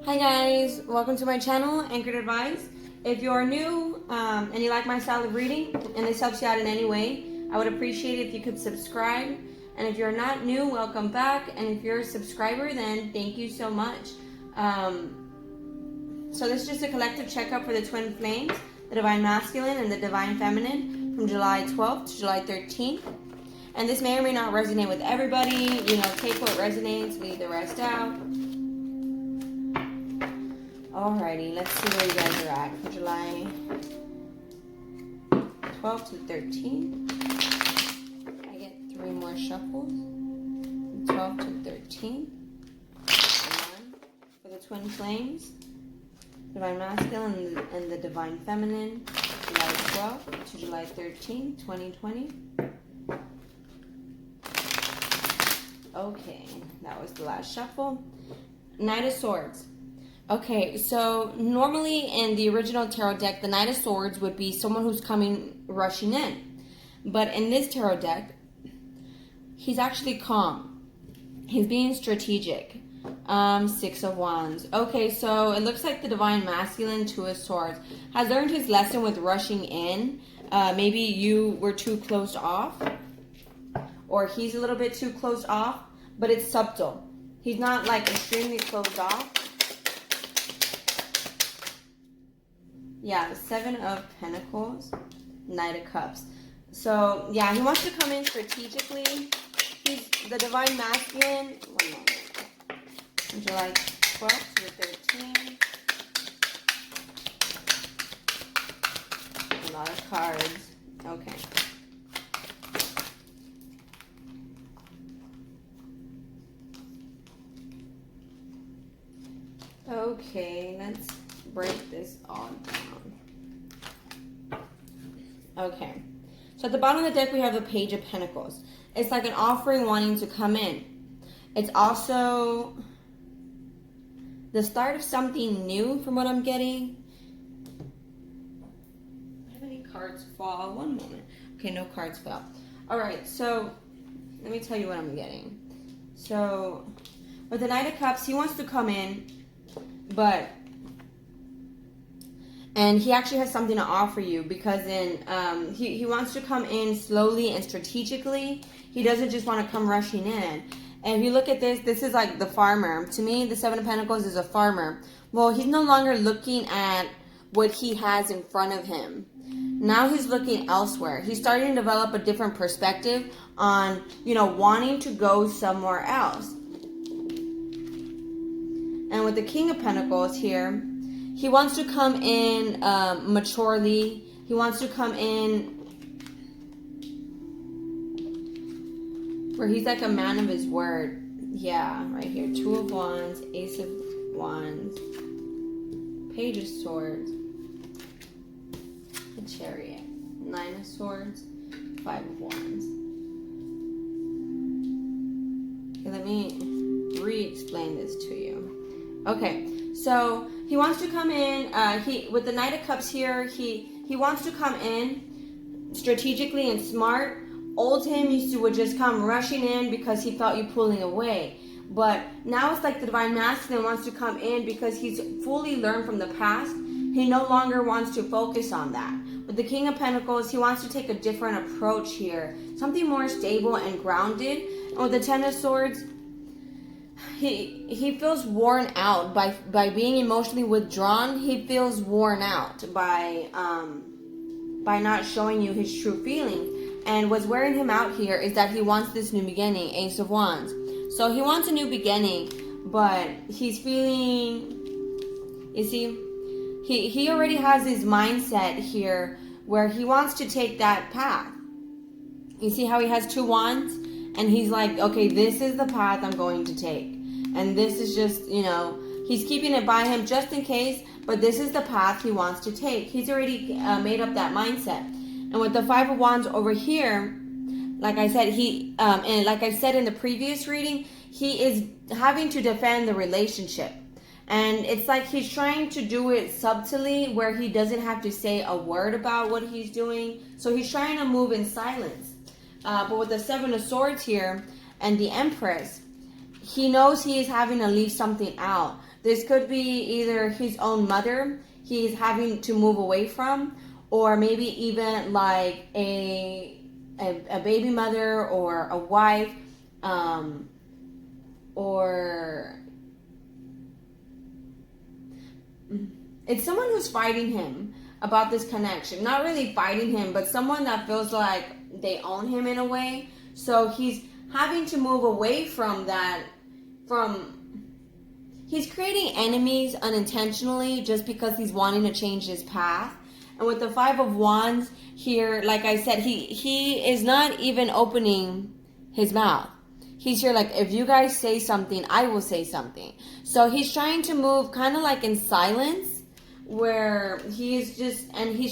Hi guys, welcome to my channel, Anchoredadvice. If you're new and you like my style of reading and this helps you out in any way, I would appreciate it if you could subscribe. And if you're not new, welcome back. And if you're a subscriber, then thank you so much. So this is just a collective checkup for the twin flames, the divine masculine and the divine feminine from July 12th to July 13th. And this may or may not resonate with everybody. Take what resonates, leave the rest out. Alrighty, let's see where you guys are at from July 12th to 13th. I get 3 more shuffles. 12 to 13th. One for the twin flames, divine masculine and the divine feminine, July 12th to July 13th, 2020. Okay, that was the last shuffle. Knight of Swords. Okay, so normally in the original tarot deck, the Knight of Swords would be someone who's rushing in. But in this tarot deck, he's actually calm. He's being strategic. 6 of Wands. Okay, so it looks like the divine masculine, 2 of Swords, has learned his lesson with rushing in. Maybe you were too closed off, or he's a little bit too closed off, but it's subtle. He's not like extremely closed off. Yeah, the 7 of Pentacles, Knight of Cups. So, yeah, he wants to come in strategically. He's the divine masculine. 1 moment. July 12th to 13th. A lot of cards. Okay. Okay, let's break this all down. Okay, so at the bottom of the deck we have the Page of Pentacles. It's like an offering wanting to come in. It's also the start of something new from what I'm getting. How many cards fall? 1 moment. Okay, no cards fell. Alright, so let me tell you what I'm getting. So with the Knight of Cups, he wants to come in, and he actually has something to offer you, because he wants to come in slowly and strategically. He doesn't just want to come rushing in. And if you look at this is like the farmer. To me, the 7 of Pentacles is a farmer. Well, he's no longer looking at what he has in front of him. Now he's looking elsewhere. He's starting to develop a different perspective on, wanting to go somewhere else. And with the King of Pentacles here, he wants to come in maturely. He wants to come in where he's like a man of his word. Yeah, right here. 2 of Wands, Ace of Wands, Page of Swords, the Chariot, 9 of Swords, 5 of Wands. Okay, let me re-explain this to you. Okay, so he wants to come in, with the Knight of Cups here, he wants to come in strategically and smart. Old him would just come rushing in because he felt you pulling away. But now it's like the divine masculine wants to come in because he's fully learned from the past. He no longer wants to focus on that. With the King of Pentacles, he wants to take a different approach here. Something more stable and grounded. And with the 10 of Swords, he feels worn out by being emotionally withdrawn. He feels worn out by not showing you his true feelings. And what's wearing him out here is that he wants this new beginning, Ace of Wands. So he wants a new beginning, but he's feeling, you see, he already has his mindset here where he wants to take that path. You see how he has 2 wands? And he's like, okay, this is the path I'm going to take. And this is just, he's keeping it by him just in case, but this is the path he wants to take. He's already made up that mindset. And with the 5 of Wands over here, like I said, and like I said in the previous reading, he is having to defend the relationship. And it's like he's trying to do it subtly where he doesn't have to say a word about what he's doing. So he's trying to move in silence. But with the 7 of Swords here and the Empress, he knows he is having to leave something out. This could be either his own mother he's having to move away from, or maybe even like a baby mother or a wife, or it's someone who's fighting him about this connection. Not really fighting him, but someone that feels like they own him in a way. So he's having to move away from that, he's creating enemies unintentionally just because he's wanting to change his path. And with the Five of Wands here, like I said, he is not even opening his mouth. He's here like, if you guys say something, I will say something. So he's trying to move kind of like in silence, where he's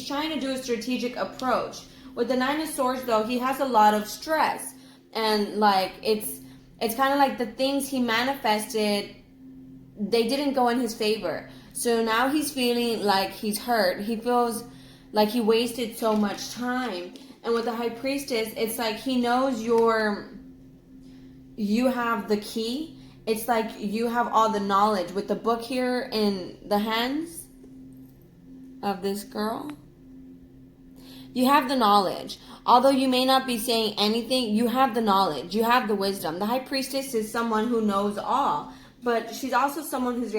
trying to do a strategic approach. With the Nine of Swords, though, he has a lot of stress. And like, it's kind of like the things he manifested, they didn't go in his favor. So now he's feeling like he's hurt. He feels like he wasted so much time. And with the High Priestess, it's like he knows you have the key. It's like you have all the knowledge. With the book here in the hands of this girl, you have the knowledge. Although you may not be saying anything, you have the knowledge. You have the wisdom. The High Priestess is someone who knows all. But she's also someone who's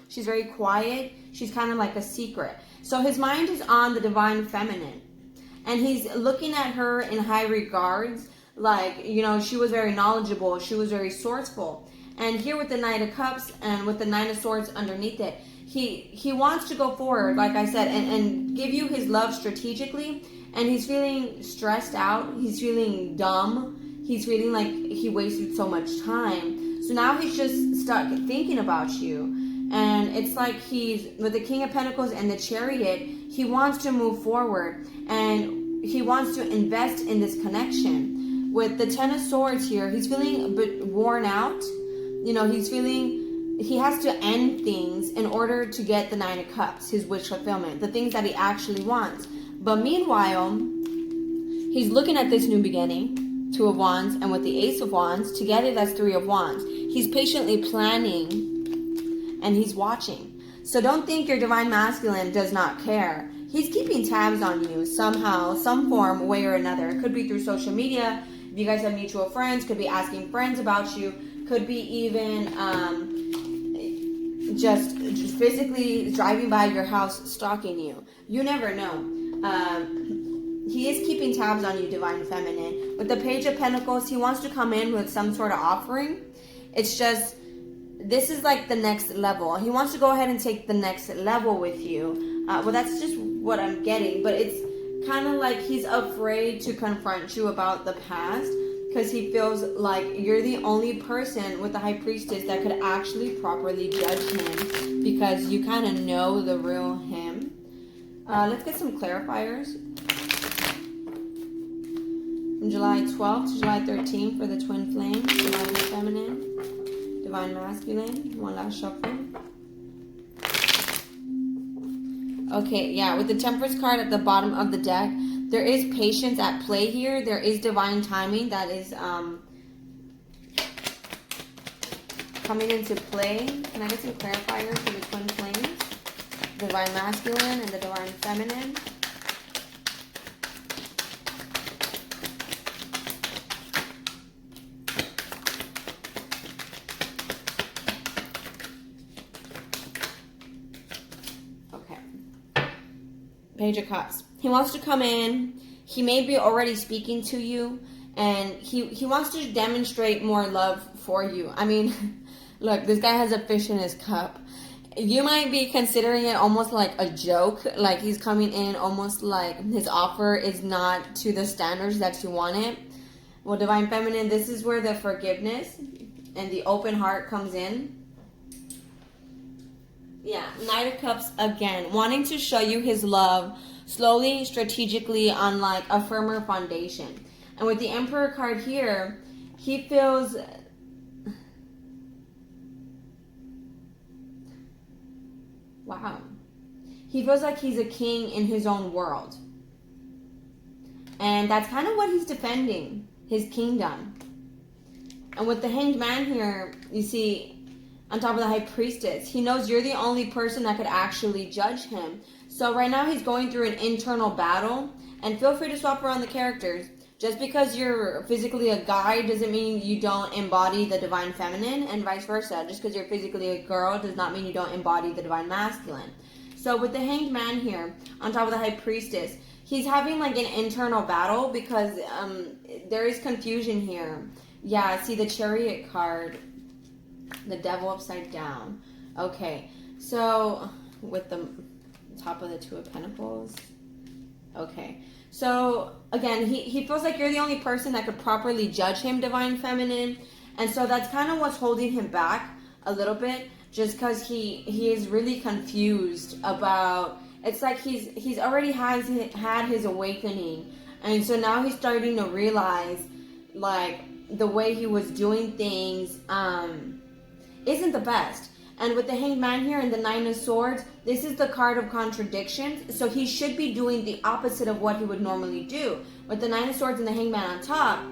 she's very quiet. She's kind of like a secret. So his mind is on the Divine Feminine. And he's looking at her in high regards. Like, you know, she was very knowledgeable. She was very resourceful. And here with the Knight of Cups and with the Nine of Swords underneath it, he wants to go forward, like I said, and give you his love strategically. And he's feeling stressed out. He's feeling dumb. He's feeling like he wasted so much time. So now he's just stuck thinking about you. And it's like he's, with the King of Pentacles and the Chariot, he wants to move forward. And he wants to invest in this connection. With the Ten of Swords here, he's feeling a bit worn out. You know, he's feeling he has to end things in order to get the Nine of Cups, his wish fulfillment, the things that he actually wants. But meanwhile, he's looking at this new beginning, Two of Wands, and with the Ace of Wands, together that's Three of Wands. He's patiently planning and he's watching. So don't think your Divine Masculine does not care. He's keeping tabs on you somehow, some form, way or another. It could be through social media. If you guys have mutual friends, could be asking friends about you. Could be even just physically driving by your house, stalking you. You never know. He is keeping tabs on you, Divine Feminine. With the Page of Pentacles, he wants to come in with some sort of offering. It's just, this is like the next level. He wants to go ahead and take the next level with you. Well, that's just what I'm getting. But it's kind of like he's afraid to confront you about the past, because he feels like you're the only person with the High Priestess that could actually properly judge him, because you kind of know the real him. Let's get some clarifiers. From July 12th to July 13th for the Twin Flames, Divine Feminine, Divine Masculine. One last shuffle. Okay, yeah, with the Temperance card at the bottom of the deck, there is patience at play here. There is divine timing that is coming into play. Can I get some clarifiers for the Twin Flames? Divine Masculine and the Divine Feminine. Okay. Page of Cups. He wants to come in. He may be already speaking to you, and he wants to demonstrate more love for you. I mean, look, this guy has a fish in his cup. You might be considering it almost like a joke, like he's coming in almost like his offer is not to the standards that you want it. Well, Divine Feminine, this is where the forgiveness and the open heart comes in. Yeah, Knight of Cups again, wanting to show you his love slowly, strategically, on like a firmer foundation. And with the Emperor card here, he feels... Wow. He feels like he's a king in his own world. And that's kind of what he's defending, his kingdom. And with the Hanged Man here, you see, on top of the High Priestess. He knows you're the only person that could actually judge him. So right now he's going through an internal battle. And feel free to swap around the characters. Just because you're physically a guy doesn't mean you don't embody the divine feminine, and vice versa. Just because you're physically a girl does not mean you don't embody the divine masculine. So with the Hanged Man here, on top of the High Priestess, he's having like an internal battle because there is confusion here. Yeah, see the Chariot card, the Devil upside down. Okay, so with the top of the Two of Pentacles. Okay, so again, he feels like you're the only person that could properly judge him, divine feminine, and so that's kind of what's holding him back a little bit, just because he is really confused about. It's like he's already had his awakening, and so now he's starting to realize like the way he was doing things isn't the best. And with the Hanged Man here and the Nine of Swords, this is the card of contradictions. So he should be doing the opposite of what he would normally do. With the Nine of Swords and the Hanged Man on top,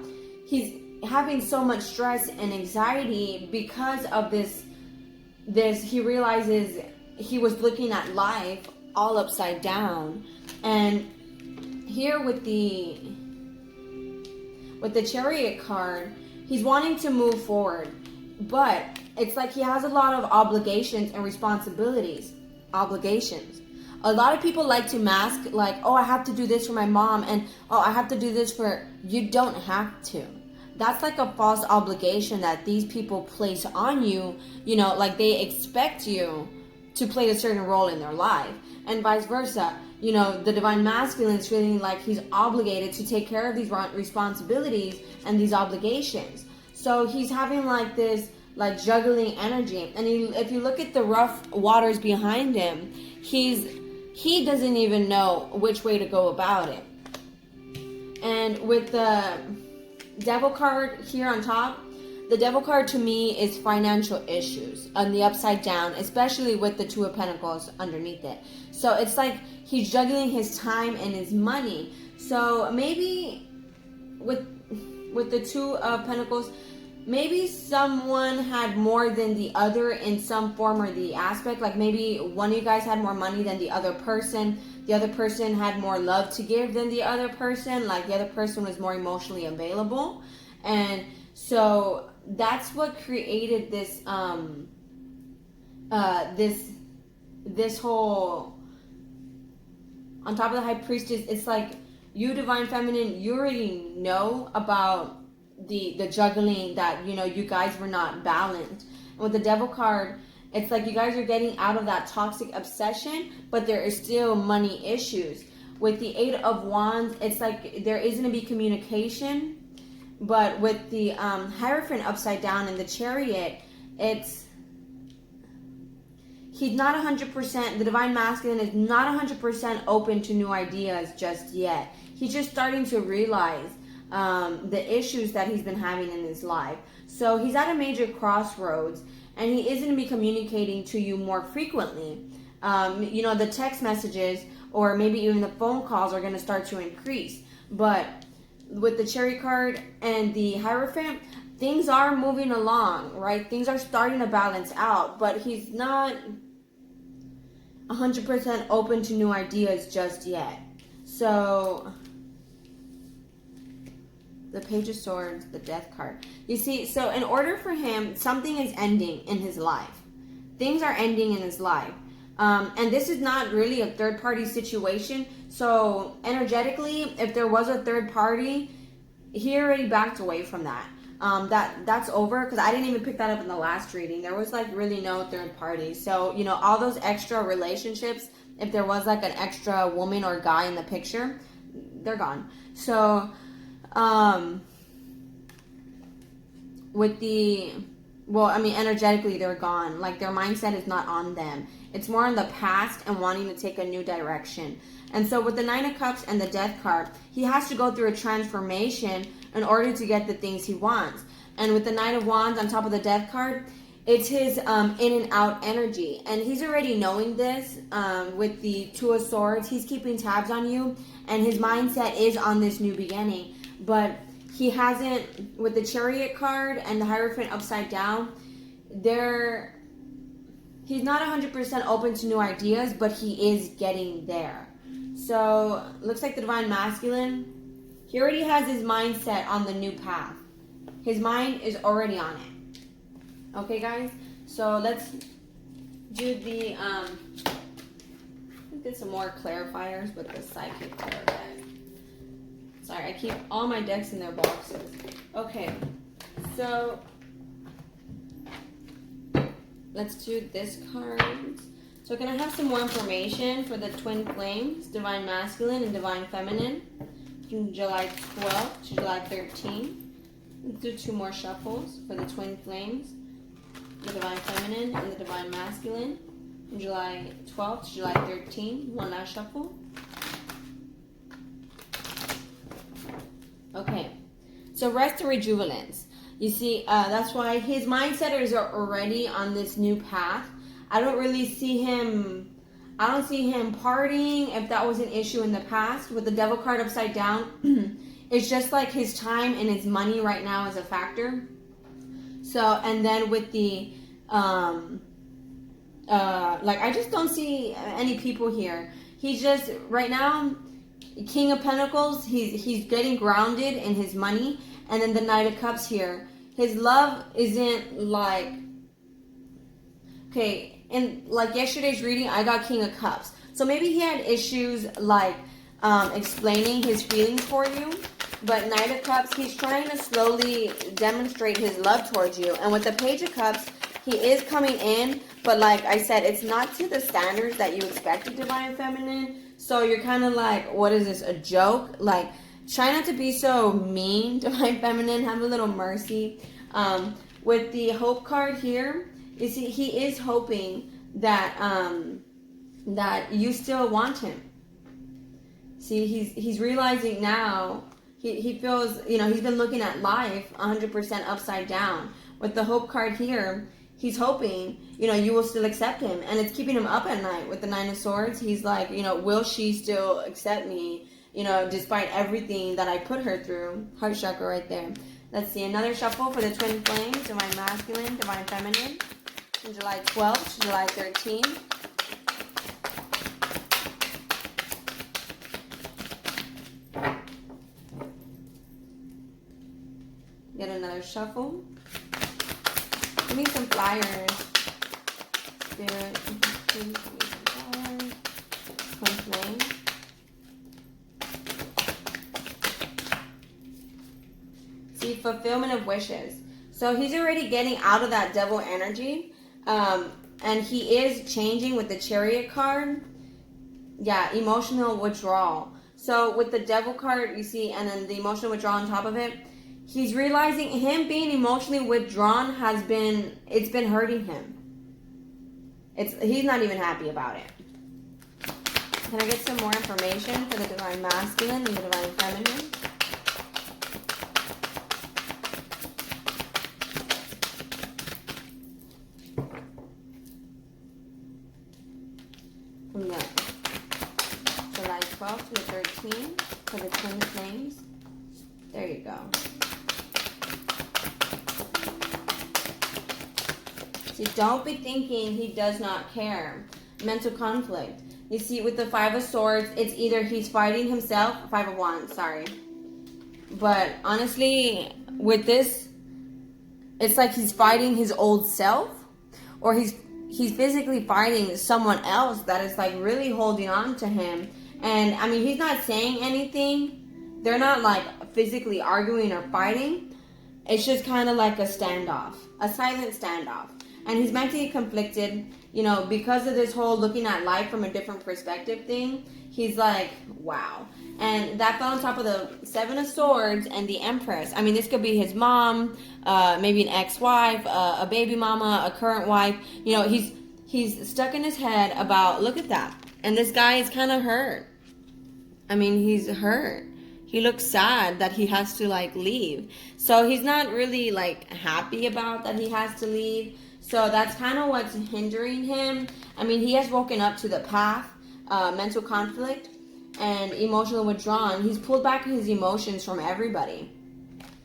he's having so much stress and anxiety because of this. He realizes he was looking at life all upside down. And here with the Chariot card, he's wanting to move forward, but it's like he has a lot of obligations and responsibilities. Obligations. A lot of people like to mask like, oh, I have to do this for my mom, and oh, I have to do this for... You don't have to. That's like a false obligation that these people place on you. You know, like they expect you to play a certain role in their life. And vice versa. You know, the divine masculine is feeling like he's obligated to take care of these responsibilities and these obligations. So he's having like this like juggling energy, and if you look at the rough waters behind him, he doesn't even know which way to go about it. And with the Devil card here on top, the Devil card to me is financial issues on the upside down, especially with the Two of Pentacles underneath it. So it's like he's juggling his time and his money. So maybe with the Two of Pentacles, maybe someone had more than the other in some form or the aspect. Like maybe one of you guys had more money than the other person. The other person had more love to give than the other person. Like the other person was more emotionally available. And so that's what created this this whole, on top of the High Priestess, it's like you, divine feminine, you already know about the juggling, that you know you guys were not balanced. And with the Devil card, it's like you guys are getting out of that toxic obsession, but there is still money issues. With the Eight of Wands, it's like there is going to be communication, but with the Hierophant upside down and the Chariot, it's he's not 100%, the divine masculine is not 100% open to new ideas just yet. He's just starting to realize the issues that he's been having in his life. So he's at a major crossroads, and he is going to be communicating to you more frequently. You know, the text messages or maybe even the phone calls are going to start to increase. But with the Chariot card and the Hierophant, things are moving along, right? Things are starting to balance out, but he's not 100% open to new ideas just yet. So the Page of Swords, the Death card. You see, so in order for him, something is ending in his life. Things are ending in his life. And this is not really a third party situation. So energetically, if there was a third party, he already backed away from that. That's over, because I didn't even pick that up in the last reading. There was like really no third party. So, you know, all those extra relationships, if there was like an extra woman or guy in the picture, they're gone. So, with the, well, I mean, energetically, they're gone. Like, their mindset is not on them. It's more in the past and wanting to take a new direction. And so with the Nine of Cups and the Death card, he has to go through a transformation in order to get the things he wants. And with the Knight of Wands on top of the Death card, it's his in and out energy. And he's already knowing this with the Two of Swords. He's keeping tabs on you, and his mindset is on this new beginning. But he hasn't, with the Chariot card and the Hierophant upside down, he's not 100% open to new ideas, but he is getting there. So, looks like the Divine Masculine, he already has his mindset on the new path. His mind is already on it. Okay, guys? So, let's do the, get some more clarifiers with the Psychic Tarot deck. Sorry, I keep all my decks in their boxes. Okay, so let's do this card. So can I have some more information for the Twin Flames, Divine Masculine and Divine Feminine, from July 12th to July 13th? Let's do 2 more shuffles for the Twin Flames, the Divine Feminine and the Divine Masculine, from July 12th to July 13th. One last shuffle. Okay, so rest and rejuvenance. You see, that's why his mindset is already on this new path. I don't see him partying if that was an issue in the past. With the Devil card upside down, it's just like his time and his money right now is a factor. So, and then with the, I just don't see any people here. He's just, right now, King of Pentacles, he's getting grounded in his money. And then the Knight of Cups here. His love isn't like... Okay, in like yesterday's reading, I got King of Cups. So maybe he had issues like explaining his feelings for you. But Knight of Cups, he's trying to slowly demonstrate his love towards you. And with the Page of Cups, he is coming in. But like I said, it's not to the standards that you expected, Divine Feminine. So you're kind of like, what is this, a joke? Like, try not to be so mean, Divine Feminine. Have a little mercy. With the Hope card here, you see, he is hoping that that you still want him. See, he's realizing now, he feels, you know, he's been looking at life 100% upside down. With the Hope card here, he's hoping, you know, you will still accept him. And it's keeping him up at night. With the Nine of Swords, he's like, you know, will she still accept me, you know, despite everything that I put her through? Heart chakra right there. Let's see, another shuffle for the Twin Flames, Divine Masculine, Divine Feminine, from July 12th to July 13th. Get another shuffle. Give me some flyers. Spirit, give me some flyers. Twin Flames. See, fulfillment of wishes. So he's already getting out of that devil energy. And he is changing with the Chariot card. Yeah, emotional withdrawal. So with the Devil card, you see, and then the emotional withdrawal on top of it, he's realizing him being emotionally withdrawn it's been hurting him. He's not even happy about it. Can I get some more information for the Divine Masculine and the Divine Feminine? From the July 12th to the 13th for the Twin Flames. There you go. See, don't be thinking he does not care. Mental conflict. You see, with the Five of Swords, it's either he's fighting himself, Five of Wands, sorry. But honestly, with this, it's like he's fighting his old self, or he's physically fighting someone else that is like really holding on to him. And I mean, he's not saying anything. They're not like physically arguing or fighting. It's just kind of like a standoff, a silent standoff. And he's mentally conflicted, you know, because of this whole looking at life from a different perspective thing. He's like, wow. And that fell on top of the Seven of Swords and the Empress. I mean, this could be his mom, maybe an ex-wife, a baby mama, a current wife. You know, he's stuck in his head about, look at that. And this guy is kind of hurt. I mean, he's hurt. He looks sad that he has to, like, leave. So he's not really, like, happy about that he has to leave. So that's kind of what's hindering him. I mean, he has woken up to the path, mental conflict, and emotional withdrawn. He's pulled back his emotions from everybody.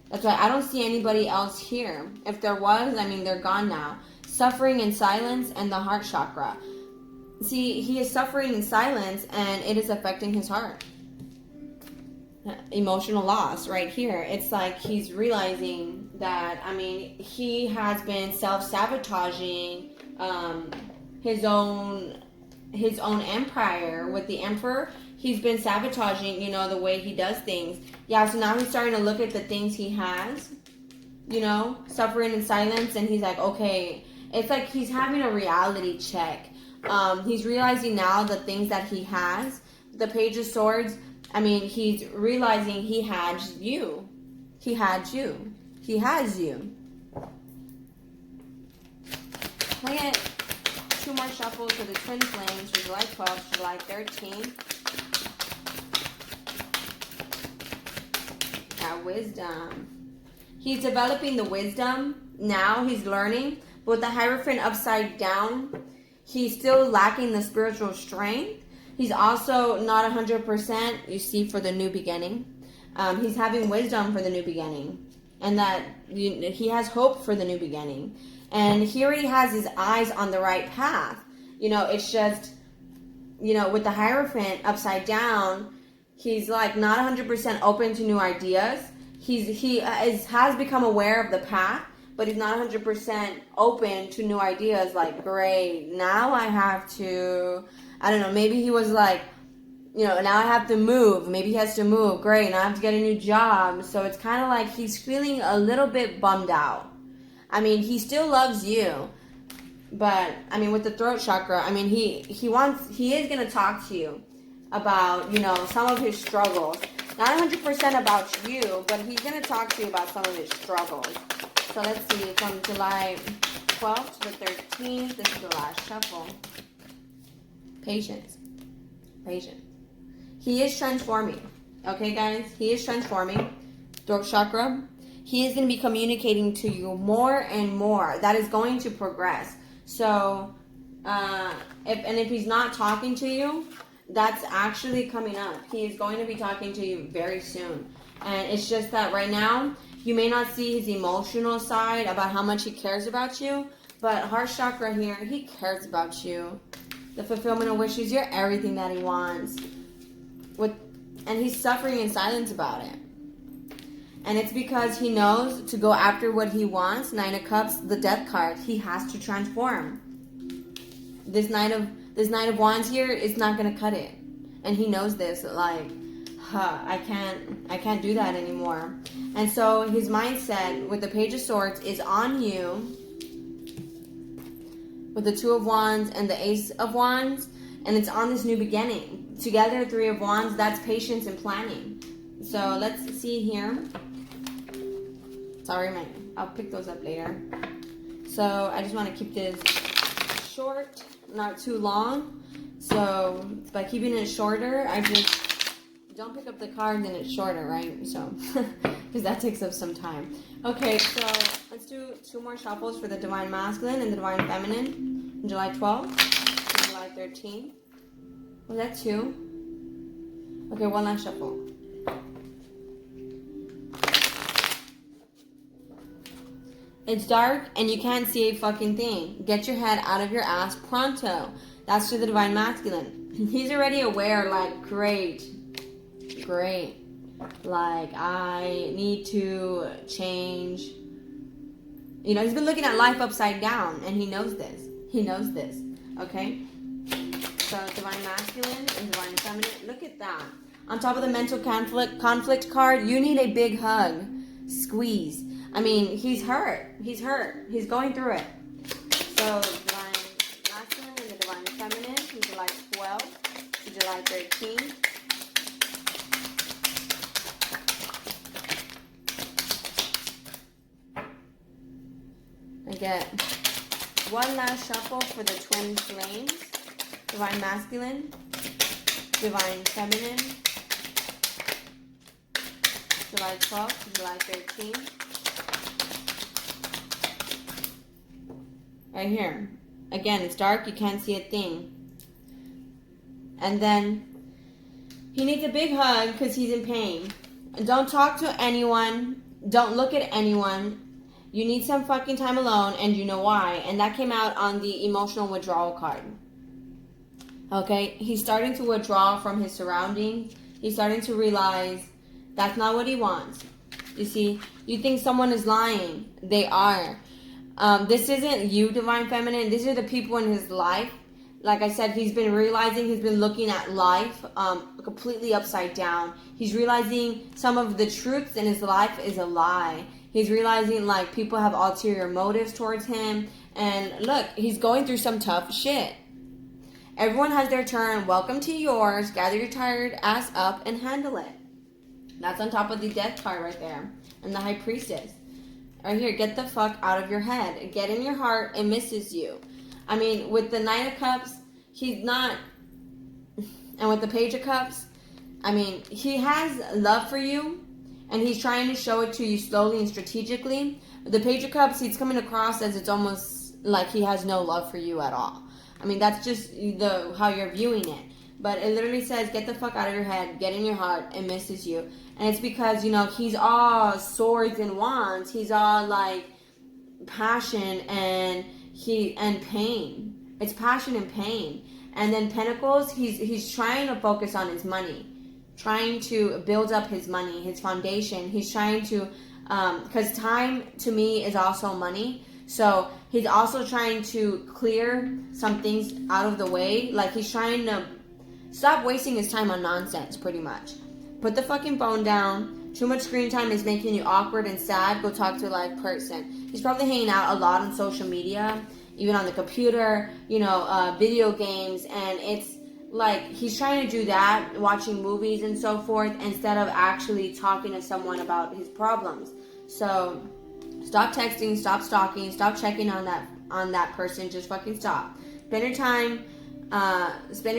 That's why I don't see anybody else here. If there was, I mean, they're gone now. suffering in silence, and the heart chakra. See, he is suffering in silence, and it is affecting his heart. Emotional loss right here. It's like he's realizing that, I mean, he has been self-sabotaging his own empire with the emperor. He's been sabotaging, you know, the way he does things. Yeah, so now he's starting to look at the things he has, you know, suffering in silence, and he's like, okay, it's like he's having a reality check. He's realizing now the things that he has. The Page of Swords, I mean, he's realizing he had you. He had you. He has you. Can I get 2 more shuffles for the Twin Flames for July 12th, July 13th? That wisdom. He's developing the wisdom. Now he's learning. But with the Hierophant upside down, he's still lacking the spiritual strength. He's also not 100%, you see, for the new beginning. He's having wisdom for the new beginning. And that he has hope for the new beginning. And he already has his eyes on the right path. You know, it's just, you know, with the Hierophant upside down, he's like not 100% open to new ideas. He has become aware of the path, but he's not 100% open to new ideas. Like, great, now I have to, I don't know, maybe he was like, you know, now I have to move. Maybe he has to move. Great, now I have to get a new job. So it's kind of like he's feeling a little bit bummed out. I mean, he still loves you. But, I mean, with the throat chakra, I mean, he is going to talk to you about, you know, some of his struggles. Not 100% about you, but he's going to talk to you about some of his struggles. So let's see, from July 12th to the 13th, this is the last shuffle. Patience. Patience. He is transforming. Okay, guys? He is transforming. Throat chakra. He is going to be communicating to you more and more. That is going to progress. So, if he's not talking to you, that's actually coming up. He is going to be talking to you very soon. And it's just that right now, you may not see his emotional side about how much he cares about you. But heart chakra here, he cares about you. The fulfillment of wishes, you're everything that he wants. And he's suffering in silence about it. And it's because he knows to go after what he wants. 9 of Cups, the Death card. He has to transform. This Knight of Wands here is not going to cut it. And he knows this. Like, I can't do that anymore. And so his mindset with the Page of Swords is on you. With the 2 of Wands and the Ace of Wands. And it's on this new beginning. Together, 3 of Wands, that's patience and planning. So let's see here. Sorry, I'll pick those up later. So I just want to keep this short, not too long. So by keeping it shorter, I just don't pick up the card, then it's shorter, right? So, because that takes up some time. Okay, so let's do 2 more shuffles for the Divine Masculine and the Divine Feminine. July 12th to July 13th. Was that 2? Okay, one last shuffle. It's dark and you can't see a fucking thing. Get your head out of your ass pronto. That's to the Divine Masculine. He's already aware, like, great. Like, I need to change. You know, he's been looking at life upside down and he knows this. Okay? So, Divine Masculine and Divine Feminine. Look at that. On top of the mental conflict card, you need a big hug. Squeeze. I mean, he's hurt. He's going through it. So, Divine Masculine and the Divine Feminine from July 12th to July 13th. I get one last shuffle for the Twin Flames. Divine Masculine, Divine Feminine, July 12th to July 13th. Right here. Again, it's dark. You can't see a thing. And then he needs a big hug because he's in pain. Don't talk to anyone. Don't look at anyone. You need some fucking time alone, and you know why. And that came out on the emotional withdrawal card. Okay? He's starting to withdraw from his surroundings. He's starting to realize that's not what he wants. You see, you think someone is lying. They are. This isn't you, Divine Feminine. These are the people in his life. Like I said, he's been realizing, he's been looking at life completely upside down. He's realizing some of the truths in his life is a lie. He's realizing like people have ulterior motives towards him. And look, he's going through some tough shit. Everyone has their turn. Welcome to yours. Gather your tired ass up and handle it. That's on top of the Death card right there. And the High Priestess. Right here, get the fuck out of your head. Get in your heart. It misses you. I mean, with the Nine of Cups, he's not... And with the Page of Cups, I mean, he has love for you. And he's trying to show it to you slowly and strategically. The Page of Cups, he's coming across as it's almost like he has no love for you at all. I mean, that's just how you're viewing it. But it literally says, get the fuck out of your head, get in your heart, it misses you. And it's because, you know, he's all swords and wands. He's all like passion and pain. It's passion and pain. And then Pentacles, he's trying to focus on his money. Trying to build up his money, his foundation. He's trying to, because time to me is also money. So he's also trying to clear some things out of the way. Like he's trying to stop wasting his time on nonsense, pretty much. Put the fucking phone down. Too much screen time is making you awkward and sad. Go talk to a live person. He's probably hanging out a lot on social media, even on the computer, you know, video games. And it's like he's trying to do that, watching movies and so forth, instead of actually talking to someone about his problems. So stop texting, stop stalking, stop checking on that person. Just fucking stop. Spend your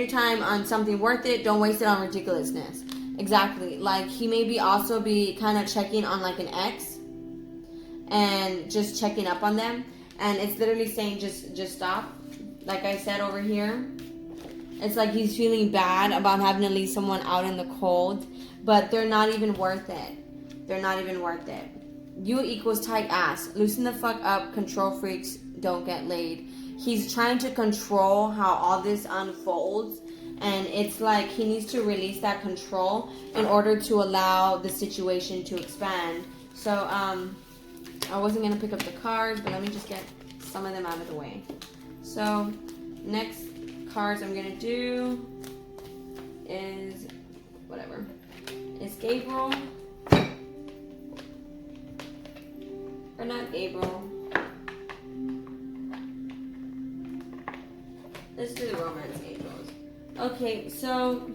time on something worth it. Don't waste it on ridiculousness. Exactly. Like he may also be kind of checking on like an ex and just checking up on them. And it's literally saying just stop. Like I said over here, it's like he's feeling bad about having to leave someone out in the cold, but they're not even worth it. They're not even worth it. You equals tight ass. Loosen the fuck up. Control freaks don't get laid. He's trying to control how all this unfolds, and it's like he needs to release that control in order to allow the situation to expand. So I wasn't going to pick up the cards, but let me just get some of them out of the way. So next cards I'm going to do is whatever. It's Gabriel. Or not Gabriel. Let's do the Romance Angels. Okay, so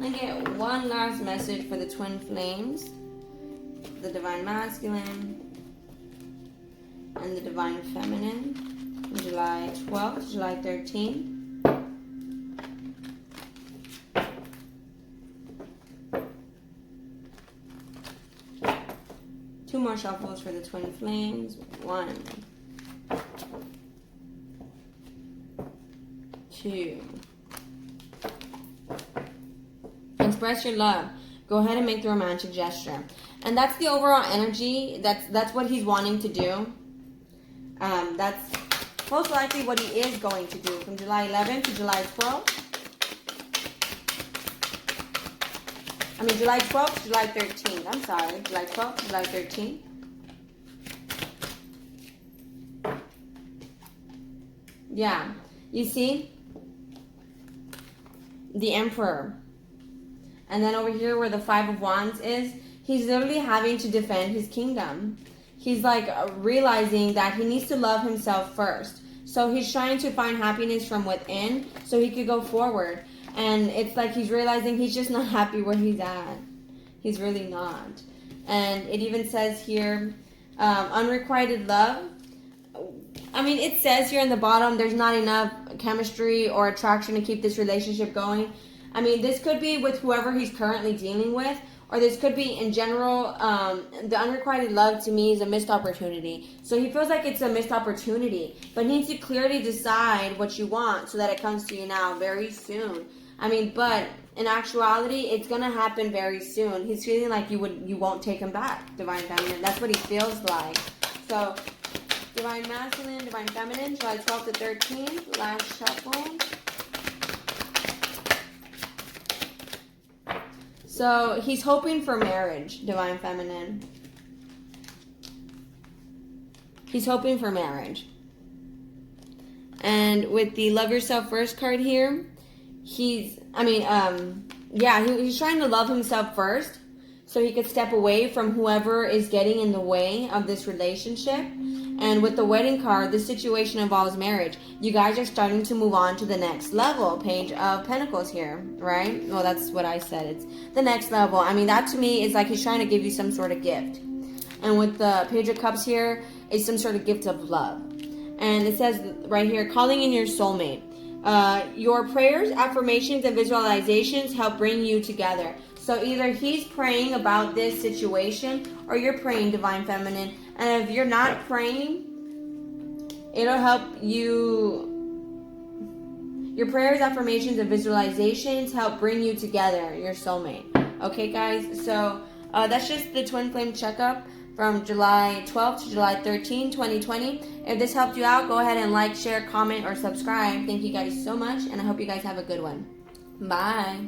I get one last message for the Twin Flames, the Divine Masculine, and the Divine Feminine, from July 12th to July 13th. Two more shuffles for the Twin Flames. 1, 2. Express your love. Go ahead and make the romantic gesture. And that's the overall energy. That's what he's wanting to do. That's most likely what he is going to do from July 11th to July 12th. I mean, July 12th to July 13th. I'm sorry. July 12th to July 13th. Yeah. You see? The Emperor. And then over here where the Five of Wands is, he's literally having to defend his kingdom. He's like realizing that he needs to love himself first. So he's trying to find happiness from within so he could go forward. And it's like he's realizing he's just not happy where he's at. He's really not. And it even says here, unrequited love. I mean, it says here in the bottom, there's not enough chemistry or attraction to keep this relationship going. I mean, this could be with whoever he's currently dealing with, or this could be in general. The unrequited love to me is a missed opportunity. So he feels like it's a missed opportunity, but he needs to clearly decide what you want so that it comes to you now very soon. I mean, but in actuality, it's gonna happen very soon. He's feeling like you won't take him back, Divine Feminine. That's what he feels like. So, Divine Masculine, Divine Feminine, July 12th to 13th, last shuffle. So, he's hoping for marriage, Divine Feminine. He's hoping for marriage. And with the Love Yourself First card here, he's trying to love himself first so he could step away from whoever is getting in the way of this relationship. And with the Wedding card, this situation involves marriage. You guys are starting to move on to the next level. Page of Pentacles here, right? Well, that's what I said. It's the next level. I mean, that to me is like he's trying to give you some sort of gift. And with the Page of Cups here, it's some sort of gift of love. And it says right here, calling in your soulmate. Your prayers, affirmations, and visualizations help bring you together. So either he's praying about this situation or you're praying, Divine Feminine. And if you're not praying, it'll help you. Your prayers, affirmations, and visualizations help bring you together, your soulmate. Okay, guys? So that's just the Twin Flame checkup from July 12th to July 13th, 2020. If this helped you out, go ahead and like, share, comment, or subscribe. Thank you guys so much, and I hope you guys have a good one. Bye.